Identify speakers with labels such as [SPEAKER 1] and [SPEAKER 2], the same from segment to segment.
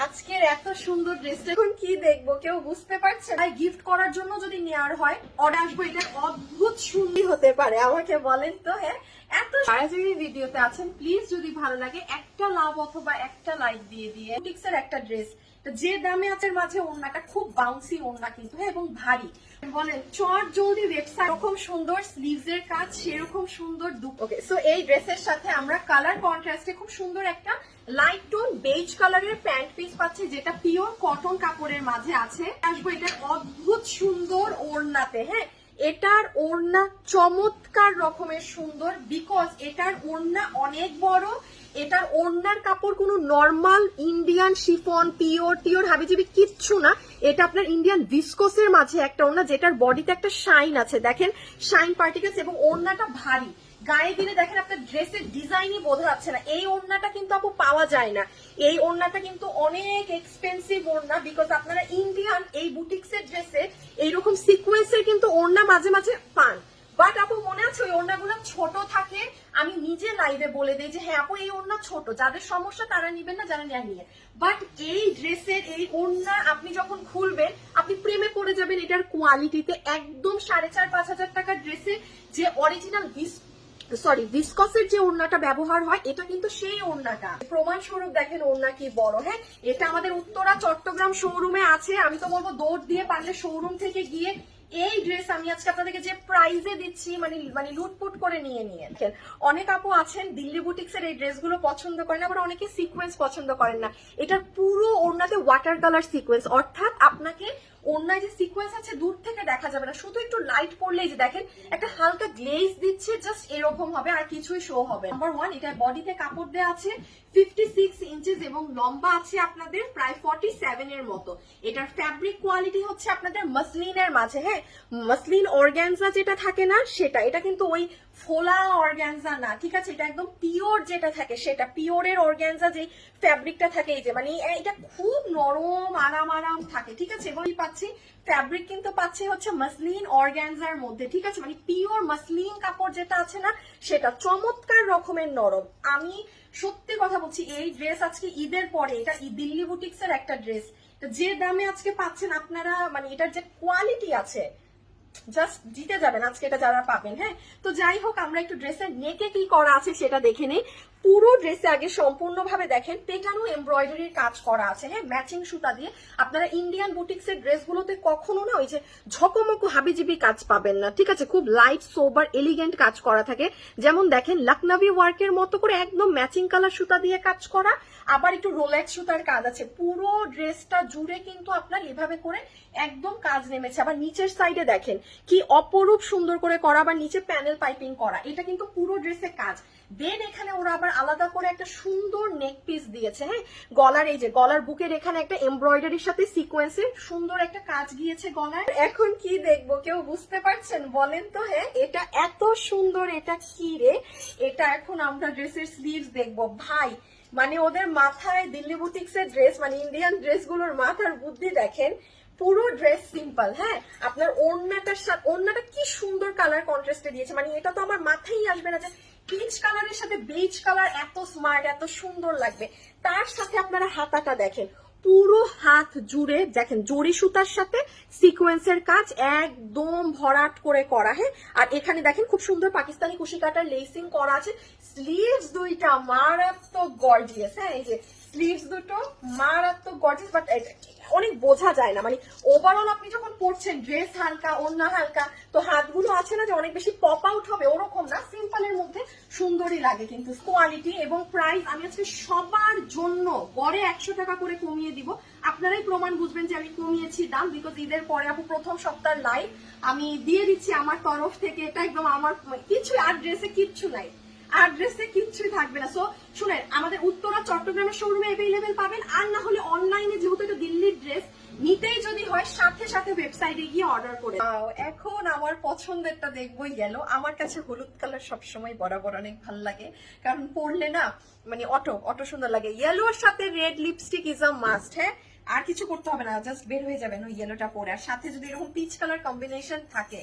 [SPEAKER 1] আজকের এত সুন্দর ড্রেসটা এখন কি দেখবো কেউ বুঝতে পারছে না। গিফট করার জন্য যদি নেওয়ার হয় অর্ডার আসবো, এটা অদ্ভুত সুন্দর হতে পারে। আমাকে বলেন তো, হ্যাঁ এত সারাজুরি ভিডিওতে আছেন, প্লিজ যদি ভালো লাগে একটা লাভ অথবা একটা লাইক দিয়ে দিয়ে বুটিক্সের একটা ড্রেস যে দামে আছে মাঝে ওড়নাটা খুব বাউন্সি ওড়না কিন্তু, হ্যাঁ, এবং ভারী। বলেন চট জলদি ওয়েবসাইট এরকম সুন্দর স্লিভস এর কাজ, সেরকম সুন্দর ওকে। সো এই ড্রেসের সাথে আমরা কালার কন্ট্রাস্টে খুব সুন্দর একটা লাইট টোন বেজ কালারের প্যান্ট পিস পাচ্ছি, যেটা পিওর কটন কাপড়ের মাঝে আছে। আসবো এটার অদ্ভুত সুন্দর ওড়নাতে, হ্যাঁ এটার ওড়না চমৎকার রকমের সুন্দর, বিকজ এটার ওড়না অনেক বড়। এটার ওড়নার কাপড় কোনো নর্মাল ইন্ডিয়ান শিফন পিওর হাবিজিবি কিচ্ছু না, এটা আপনার ইন্ডিয়ান ভিসকোসের মাঝে একটা ওড়না, যেটার বডিতে একটা শাইন আছে, দেখেন শাইন পার্টিকেলস, এবং ওড়নাটা ভারী। গায়ে দিলে দেখেন আপনার ড্রেসের ডিজাইনই বোঝা যাচ্ছে না। এই ওড়নাটা কিন্তু আপু পাওয়া যায় না, এই ওড়নাটা কিন্তু অনেক এক্সপেন্সিভ ওড়না, বিকজ আপনারা ইন্ডিয়ান এই বুটিক্সের ড্রেসে এইরকম সিকোয়েন্সের কিন্তু ওড়না মাঝে মাঝে পান। বাট আপু মনে আছে ওই ওড়নাগুলো ছোট থাকে, আমি নিজে লাইভে বলে দিই যে হ্যাঁ আপু এই ওড়না ছোট, যাদের সমস্যা তারা নিবেন না, যারা নিয়ে। বাট এই ড্রেসের এই ওড়না আপনি যখন খুলবেন আপনি প্রেমে পড়ে যাবেন এটার কোয়ালিটিতে। একদম 4,500-5,000 টাকার ড্রেসে যে অরিজিনাল ভিসকসের যে ওড়নাটা ব্যবহার হয়, এটা কিন্তু সেই ওড়নাটা। প্রমাণ স্বরূপ দেখেন ওড়না কি বড়, হ্যাঁ এটা আমাদের উত্তরা চট্টগ্রাম শোরুমে আছে। আমি তো বলবো দৌড় দিয়ে পারলে শোরুম থেকে গিয়ে এই ড্রেস আমি আজকে আপনাদেরকে যে প্রাইজে দিচ্ছি মানে লুটপুট করে নিয়ে অনেক আপু আছেন দিল্লি বুটিক্সের এই ড্রেসগুলো পছন্দ করেন, আবার অনেকে সিকোয়েন্স পছন্দ করেন না। এটার পুরো ওড়নাতে ওয়াটার কালার সিকোয়েন্স, অর্থাৎ আপনাকে ওড়নায় যে সিকোয়েন্স আছে দূর থেকে দেখা যাবে না, শুধু একটু লাইট পড়লেই যে দেখেন একটা হালকা গ্লেজ দিচ্ছে, জাস্ট এরকম হবে, আর কিছুই শো হবে। নাম্বার 1, এটা বডিতে কাপড় দেওয়া আছে 56 ইঞ্চেস এবং লম্বা আছে আপনাদের প্রায় 47 এর মতো। এটার ফ্যাব্রিক কোয়ালিটি হচ্ছে আপনাদের মাসলিনের মাঝে, হ্যাঁ মাসলিন অর্গানজা যেটা থাকে না সেটা, এটা কিন্তু ওই ফোলা অর্গানজা না, ঠিক আছে, এটা একদম পিওর যেটা থাকে সেটা, পিওরের অর্গানজা যে ফ্যাব্রিকটা থাকে, এই যে মানে এটা খুব নরম আরাম থাকে, ঠিক আছে। এবং পাচ্ছি ফ্যাব্রিক কিন্তু পাচ্ছি হচ্ছে মাসলিন অর্গানজার মধ্যে, ঠিক আছে, মানে পিওর মাসলিন কাপড় যেটা আছে না সেটা চমৎকার রকমের নরম। আমি সত্যি কথা বলছি, এই ড্রেস আজকে ঈদের পরে, এটা দিল্লি বুটিক্সের একটা ড্রেস, যে দামে আজকে পাচ্ছেন আপনারা, মানে এটার যে কোয়ালিটি আছে জাস্ট জিতে যাবেন আজকে এটা যারা পাবেন। হ্যাঁ তো যাই হোক, আমরা একটু ড্রেসের নেকে কি করা আছে সেটা দেখে নেই। পুরো ড্রেসে আগে সম্পূর্ণভাবে দেখেন পেটানো এমব্রয়ডারির কাজ করা আছে, হ্যাঁ ম্যাচিং সুতা দিয়ে। আপনারা ইন্ডিয়ান বুটিক্সের ড্রেসগুলোতে কখনো না ওই যে ঝকমকো হাবিজিবি কাজ পাবেন না, ঠিক আছে, খুব লাইট সোবার এলিগেন্ট কাজ করা থাকে। যেমন দেখেন লাকনাভি ওয়ার্কের মতো করে একদম ম্যাচিং কালার সুতা দিয়ে কাজ করা, আবার একটু রোলেক্স সুতার কাজ আছে। পুরো ড্রেসটা জুড়ে কিন্তু আপনার এভাবে করে একদম কাজ নেমেছে। আবার নিচের সাইডে দেখেন কি অপরূপ সুন্দর করে করা, আবার নিচে প্যানেল পাইপিং করা, এটা কিন্তু পুরো ড্রেসে কাজ। দেন এখানে ওরা আবার আলাদা করে একটা সুন্দর নেক পিস দিয়েছে, হ্যাঁ গলার এই যে গলার বুকের এখানে একটা এমব্রয়ডারির সাথে সিকোয়েন্সের সুন্দর একটা কাজ গিয়েছে গলায়। এখন কি দেখবো কেউ বুঝতে পারছেন বলেন তো, হ্যাঁ এটা এত সুন্দর, এটা কি রে, এটা এখন আমরা ড্রেসের স্লিভস দেখবো ভাই। মানে ওদের মাথায় দিল্লি বুটিক্সের ড্রেস, মানে ইন্ডিয়ান ড্রেসগুলোর মাথার বুদ্ধি দেখেন। পুরো ড্রেস সিম্পল, হ্যাঁ আপনার ওড়নাটার সাথে, ওড়নাটা কি সুন্দর কালার কন্ট্রাস্টে দিয়েছে, মানে এটা তো আমার মাথায় আসবে না যে পিচ কালারের সাথে বেজ কালার এত স্মার্ট এত সুন্দর লাগবে। তার সাথে আপনারা হাতাটা দেখেন, পুরো হাত জুড়ে দেখেন জরি সুতার সাথে সিকোয়েন্সের কাজ একদম ভরাট করে করা, হ্যাঁ আর এখানে দেখেন খুব সুন্দর পাকিস্তানি কুশি কাটার লেসিং করা আছে। স্লিভস দুইটা মারাত্মক গর্জিয়াস, হ্যাঁ এই যে স্লিভস দুটো মারাত্মক গর্জিয়াস, বাট অনেক বোঝা যায় না, মানে ওভারঅল আপনি যখন পরছেন ড্রেস হালকা ওড়না হালকা, তো হাতগুলো আছে না যে অনেক বেশি পপ আউট হবে, ওরকম না, সিম্পলের মধ্যে সুন্দরই লাগে। কিন্তু কোয়ালিটি এবং প্রাইস আমি আজকে সবার জন্য গড়ে 100 টাকা করে কমিয়ে দিব। আপনারাই প্রমাণ বুঝবেন যে আমি কমিয়েছি দাম, বিকজ ঈদের পরে আপু প্রথম সপ্তাহ লাইভ আমি দিয়ে দিচ্ছি আমার তরফ থেকে, এটা একদম আমার কিছু আর ড্রেসে কিচ্ছু নাই, আর ড্রেসে কিচ্ছুই থাকবে না। সো শুনেন আমাদের উত্তরা চট্টগ্রামের শোরুমে অ্যাভেলেবেল পাবেন, আর না হলে অনলাইনে, যেহেতু এটা দিল্লির ড্রেস নিতেই যদি হয় সাথে সাথে ওয়েবসাইটে গিয়ে অর্ডার করে। এখন আমার পছন্দেরটা দেখবো ইয়েলো। আমার কাছে হলুদ কালার সবসময় বরাবর অনেক ভালো লাগে, কারণ পরলে না মানে অটো সুন্দর লাগে। ইয়েলোর সাথে red lipstick is a must, হ্যাঁ আর কিছু করতে হবে না, জাস্ট বের হয়ে যাবেন ওই ইয়েলোটা পরে, আর সাথে যদি এরকম পিচ কালার কম্বিনেশন থাকে।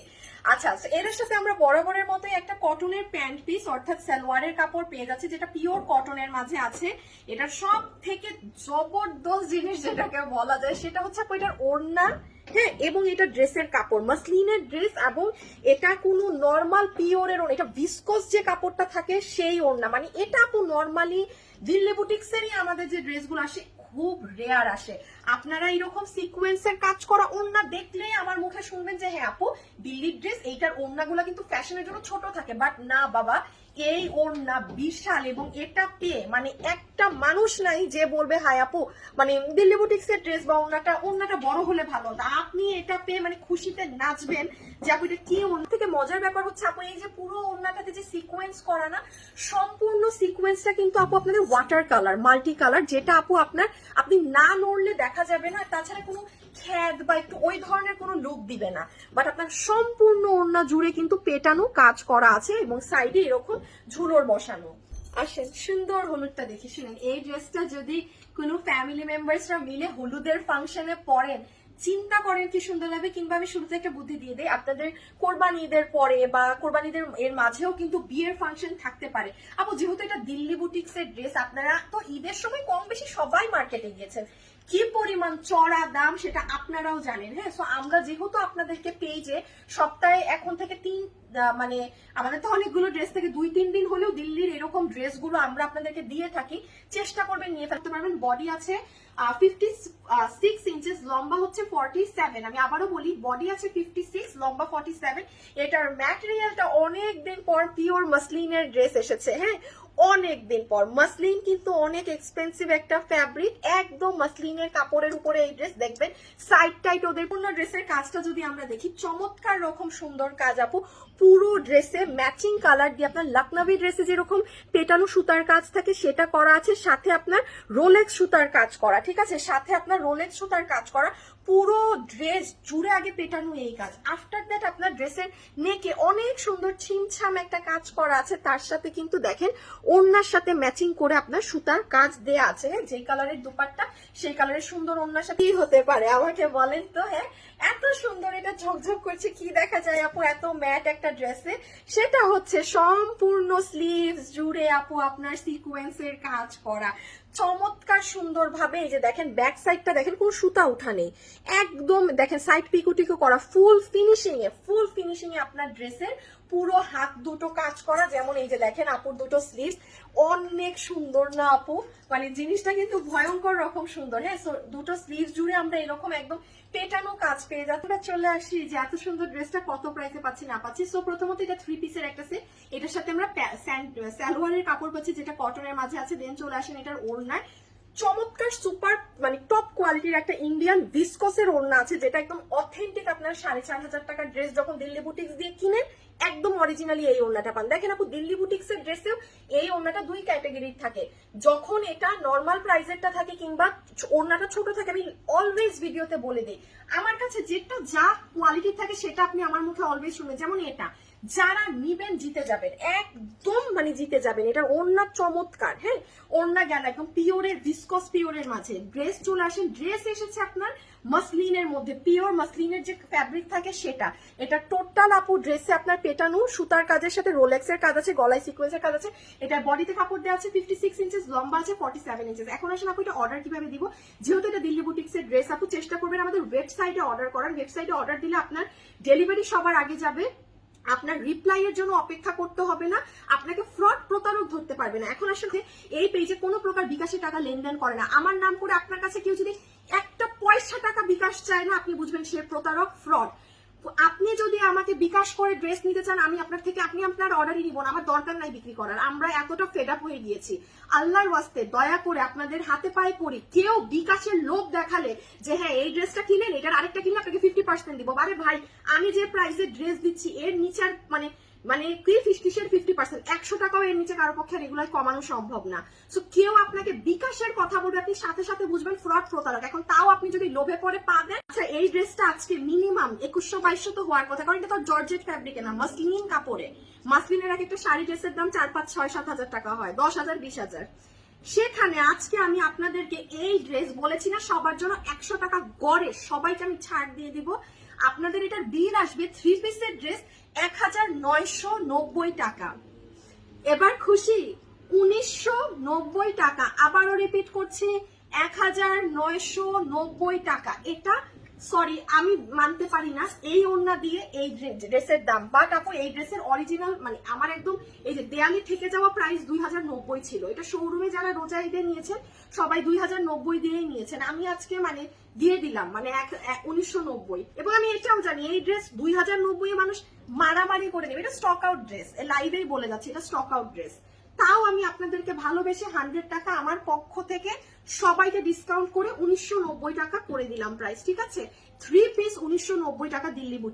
[SPEAKER 1] আচ্ছা, এর সাথে আমরা বরাবরের মতোই একটা কটনের প্যান্ট পিস অর্থাৎ সালোয়ারের কাপড় পেয়ে যাচ্ছি, যেটা পিওর কটনের মাঝে আছে। এটার সব থেকে জবরদস্ত জিনিস যেটাকে বলা যায় সেটা হচ্ছে এটার ওড়না, হ্যাঁ, এবং এটা ড্রেসের কাপড় মাসলিনের ড্রেস, এবং এটা কোনো নর্মাল পিওরের ওড়না, এটা ভিসকস যে কাপড়টা থাকে সেই ওড়না। মানে এটা আপু নর্মালি দিল্লি বুটিক্সেরই আমাদের যে ড্রেসগুলো আসে খুব রেয়ার আসে। আপনারা এরকম সিকোয়েন্সের কাজ করা ওড়না দেখলে আমার মুখে শুনবেন যে হ্যাঁ আপু দিল্লির ড্রেস, এইটার ওড়নাগুলো কিন্তু ফ্যাশনের জন্য ছোট থাকে, বাট না বাবা, এই ওড়না বিশাল, এবং এটা পেয়ে মানে একটা মানুষ নাই যে বলবে হাই আপু মানে দিল্লি বুটিক্সের ড্রেস বা ওড়নাটা বড় হলে ভালো হতো। আপনি এটা পেয়ে মানে খুশিতে নাচবেন যে আপু এটা কি। ওড়না থেকে মজার ব্যাপার হচ্ছে আপু এই যে পুরো ওড়নাটাতে যে সিকোয়েন্স করা না, সম্পূর্ণ সিকোয়েন্সটা কিন্তু আপু আপনাদের ওয়াটার কালার মাল্টি কালার, যেটা আপু আপনি না নড়লে দেখা যাবে না, তাছাড়া কোনো খ্যাদ বা একটু ওই ধরনের কোনো লুক দিবে না। বাট আপনার সম্পূর্ণ ওড়না জুড়ে কিন্তু পেটানো কাজ করা আছে এবং সাইডে এরকম ঝুলোর বসানো। আসেন সুন্দর হলুদটা দেখি, শুনেন এই ড্রেসটা যদি কোনো ফ্যামিলি মেম্বার্সরা মিলে হলুদের ফাংশনে পরেন, চিন্তা করেন কি সুন্দর লাগবে। কিংবা আমি শুরুতে একটা বুদ্ধি দিয়ে দেই, আপনাদের কোরবানি ঈদের পরে বা কোরবানি ঈদের এর মাঝেও কিন্তু বিয়ের ফাংশন থাকতে পারে। আপু যেহেতু এটা দিল্লি বুটিক্সের ড্রেস, আপনারা তো ঈদের সময় কম বেশি সবাই মার্কেটে গিয়েছেন, কি পরিমাণ চড়া দাম সেটা আপনারাও জানেন। হ্যাঁ, সো আমরা যেহেতু আপনাদেরকে পেজে সপ্তাহে এখন থেকে মানে আমাদের তো অনেকগুলো ড্রেস থেকে 2-3 দিন হলেও দিল্লির এরকম ড্রেসগুলো আমরা আপনাদেরকে দিয়ে থাকি, চেষ্টা করবেন নিয়ে ফেলতে পারবেন। বডি আছে 56 ইঞ্চেস, লম্বা হচ্ছে 47। আমি আবারও বলি বডি আছে 56, লম্বা 47। এটার ম্যাটেরিয়ালটা অনেকদিন পর পিওর মাসলিনের ড্রেস এসেছে। হ্যাঁ, অনেকদিন পর। মাসলিন কিন্তু অনেক এক্সপেন্সিভ একটা ফ্যাব্রিক, একদম মাসলিনের কাপড়ের উপরে এই ড্রেস দেখবেন। সাইড টাইট ওদের পূর্ণ ড্রেসের কাজটা যদি আমরা দেখি, চমৎকার রকম সুন্দর কাজ আপু, পুরো ড্রেসে ম্যাচিং কালার দিয়ে আপনার লখনভি ড্রেসে যেরকম পেটানো সুতার কাজ থাকে সেটা করা আছে, সাথে আপনার রোলেক্স সুতার কাজ করা, ঠিক আছে, সাথে আপনার রোলেক্স সুতার কাজ করা, পুরো ড্রেস জুড়ে আগে পেটানো এই কাজ। আফটার দ্যাট আপনার ড্রেসের নেকে অনেক সুন্দর ছিমছাম একটা কাজ করা আছে, তার সাথে কিন্তু দেখেন ওড়নার সাথে ম্যাচিং করে আপনার সুতার কাজ দেয়া আছে। হ্যাঁ, যে কালারের দুপাট্টা সেই কালারের সুন্দর ওড়নার সাথে কি হতে পারে আমাকে বলেন তো। হ্যাঁ, এত সুন্দর এটা ঝকঝক করছে, কি দেখা যায় আপু এত ম্যাট একটা ড্রেসে, সেটা হচ্ছে সম্পূর্ণ স্লিভস জুড়ে আপু আপনার সিকোয়েন্সের কাজ করা, চমৎকার সুন্দর ভাবে। এই যে দেখেন ব্যাক সাইডটা দেখেন, কোনো সুতা উঠা নেই, একদম দেখেন সাইড পিকোটিকো করা, ফুল ফিনিশিং এ আপনার ড্রেসের পুরো হাত দুটো কাজ করা। যেমন এই যে দেখেন আপুর দুটো স্লিভস অনেক সুন্দর না আপু, মানে জিনিসটা কিন্তু ভয়ঙ্কর রকম সুন্দর। হ্যাঁ, দুটো স্লিভস জুড়ে আমরা এরকম একদম পেটানো কাজ পেয়ে যাচ্ছি। চলে আসি যে এত সুন্দর ড্রেসটা কত প্রাইসে পাচ্ছি না পাচ্ছি। সো প্রথমত এটা 3 পিসের একটা সেট, এটার সাথে আমরা সালোয়ারের কাপড় পাচ্ছি যেটা কটনের মাঝে আছে। দেন চলে আসেন এটার ওড়নায়, চমৎকার সুপার মানে টপ কোয়ালিটির একটা ইন্ডিয়ান ভিসকসের ওড়না আছে, যেটা একদম অথেন্টিক। আপনার 4,500 টাকার ড্রেস যখন দিল্লি বুটিক্স দিয়ে কিনেন, একদম অরিজিনালি এই ওড়নাটা পান। দেখেন আপু দিল্লি বুটিক্সের ড্রেসেও এই ওড়নাটা 2 ক্যাটাগরির থাকে, যখন এটা নর্মাল প্রাইসেরটা থাকে কিংবা ওড়নাটা ছোট থাকে। আমি অলওয়েজ ভিডিওতে বলে দিই, আমার কাছে যেটা যা কোয়ালিটি থাকে সেটা আপনি আমার মুখে অলওয়েজ শুনবেন। যেমন এটা যারা নিবেন জিতে যাবেন, একদম মানে জিতে যাবেন। এটা ওড়না চমৎকার। হ্যাঁ, ওড়না গেল একদম পিওরের ভিসকস পিওরের মাঝে। ড্রেস চলে আসেন, ড্রেস এসেছে আপনার মাসলিনের মধ্যে, পিওর মাসলিনের যে ফ্যাব্রিক থাকে সেটা। এটা টোটাল আপু ড্রেসে আপনার পেটানো সুতার কাজের সাথে রোলেক্সের কাজ আছে, গলায় সিকোয়েন্সের কাজ আছে। এটা বডিতে কাপড় দেওয়া আছে 56 ইঞ্চেস, লম্বা আছে 47 ইঞ্চেস। এখন আসেন আপু এটা অর্ডার কিভাবে দিব। যেহেতু এটা দিল্লি বুটিক্সের ড্রেস, আপু চেষ্টা করবেন আমাদের ওয়েবসাইটে অর্ডার করার। ওয়েবসাইটে অর্ডার দিলে আপনার ডেলিভারি সবার আগে যাবে, আপনার রিপ্লাই এর জন্য অপেক্ষা করতে হবে না, আপনাকে ফ্রড প্রতারক ধরতে পারবে না। এখন আসলে এই পেজে কোনো প্রকার বিকাশে টাকা লেনদেন করে না। আমার নাম করে আপনার কাছে কেউ যদি একটা পয়সা টাকা বিকাশ চায় না, আপনি বুঝবেন সে প্রতারক, ফ্রড। আপনি যদি আমাকে বিকাশ করে ড্রেস নিতে চান, আমি আপনার থেকে আপনি আপনার অর্ডারই নিব না, আমার দরকার নাই বিক্রি করার। আমরা এতটা ফেড আপ হয়ে গিয়েছি। আল্লাহর ওয়াস্তে দয়া করে আপনাদের হাতে পায়ে পড়ি, কেউ বিকাশের লোভ দেখালে যে হ্যাঁ এই ড্রেসটা কিনেন, এটার আরেকটা কিনলে আপনাকে 50% দিব, আরে ভাই আমি যে প্রাইসে ড্রেস দিচ্ছি এর নিচে আর মানে কি কিসের 50%, 100 টাকাও এর নিচে কারো পক্ষে রেগুলার কমানো সম্ভব না। সো কেউ আপনাকে বিকাশের কথা বলবে, আপনি সাথে সাথে বুঝবেন ফ্রড প্রতারক। এখন তাও আপনি যদি লোভে পড়ে পা দেন। আচ্ছা, এই ড্রেসটা আজকে মিনিমাম 2100-2200 তো হওয়ার কথা, কারণ এটা তো জর্জেট ফ্যাব্রিকে না, মাসলিন কাপড়ে। মাসলিনের এক একটা শাড়ি ড্রেসের দাম 4-5-6-7 হাজার টাকা হয়, 10,000-20,000। সেখানে আজকে আমি আপনাদেরকে এই ড্রেস বলেছি না সবার জন্য 100 টাকা গড়ে সবাইকে আমি ছাড় দিয়ে দিব। আপনাদের এটার বিল আসবে 3 পিসের ড্রেস 1990 টাকা। এবার খুশি? 1990 টাকা। আবারও রিপিট করছি, 1990 টাকা। এটা সরি আমি মানতে পারি না এই ওড়না দিয়ে এই ড্রেসের দাম, বাট আপু এই ড্রেসের অরিজিনাল মানে আমার একদম এই যে দেয়ালি থেকে যাওয়া প্রাইস 2090 ছিল। এটা শোরুমে যারা রোজা ঈদে নিয়েছেন সবাই 2090 দিয়েই নিয়েছেন। আমি আজকে মানে দিয়ে দিলাম মানে 1990। এবং আমি এটাও জানি এই ড্রেস 2090 মানুষ মারামারি করে নেবে। এটা স্টক আউট ড্রেস, লাইভেই বলে যাচ্ছে এটা স্টক আউট ড্রেস। তাও আমি আপনাদেরকে ভালোবেসে 100 টাকা আমার পক্ষ থেকে সবাইকে ডিসকাউন্ট করে 1990 টাকা করে দিলাম প্রাইস, ঠিক আছে? 3 পিস 1990 টাকা দিল্লি বুটিক।